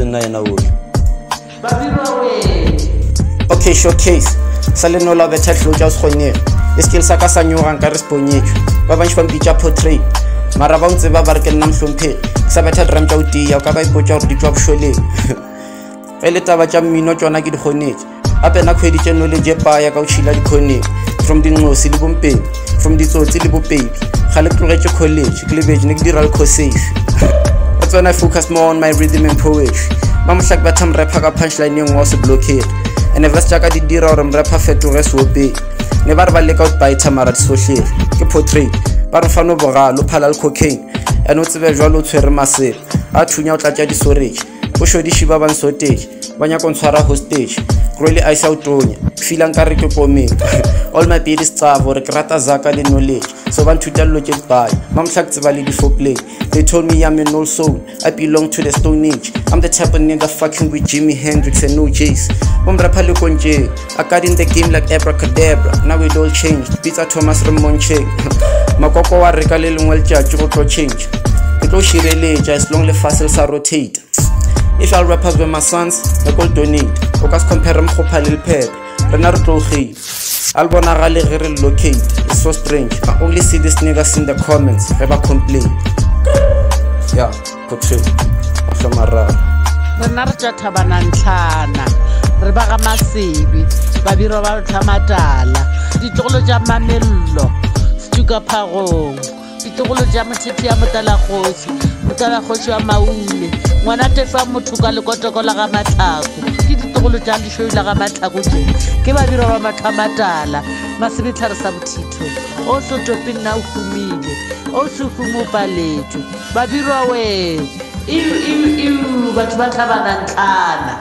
nna yena o okay showcase sa le no la betha hloja se khonega skills sa ka sa nyoga nka re sponyetho ba bantsi ba mpitsa portrait mara ba ntse ba ba re ke nna mhlomphegi sa betha drum tsa utia ka ba ipotsa gore di tswa bosholeng ele taba tsa mmino tsona ke di khonetse ape na khweditse knowledge pa ya ka o chila di khoneng from dinqosi le bompeng from ditsotsi le bopepi ga le tlogetse college cleavage ne ke dira le courses that's when I focus more on my rhythm and poetry ba mohlaki ba tham rapper ka punchline engwe se blockade and verse tsa ka di dira gore rapper fetoge swope ne ba re ba leka out by tamara social ke portrait ba re fano bogalo phala le cocaine and o tsebe jwalo tshwere masela a thunya o tlatsa di storage o shodishi ba ban sotage ba nya kontshwara hostage really I shout tonya feel nka re ke pomeng all my beat is tsavo re krata zaka le knowledge so ba nthuta lo ke bye mamhlak tseba le di foreplay they told me I'm an old soul I belong to the stone age I'm the type of nigga fucking with Jimi Hendrix and no J's bom rapha le konje I got in the game like abracadabra now it all changed beats are Thomas Ramonche makoko wa reka le lengwe le tjatsi go tlo change it lo shireletja as long le fossil sa rotate. If all rappers were my sons, I could donate. Because compare them with a pep. Renardo Hey. I'll bonagale relocate. It's so strange. I only see these niggas in the comments. Never complain. Yeah, portrait. Shamara. Renarja Tabanantana. Rebaga Masibi. Babiro Tamatala. Ditolo Jamanello. Stuka Paro. Ditolo Jamatiti Amatala Hosi. Mutala Hosi Mauli. Ngwana tefa motho ka lekotoko la ga mathako ke ditogolo tša lešoi la ga mathako tše ke badiro ba mathamatala masebethare sa bothitho o se topeng na o humile o se humopaletšo badirwa we batho ba tlhabanantlana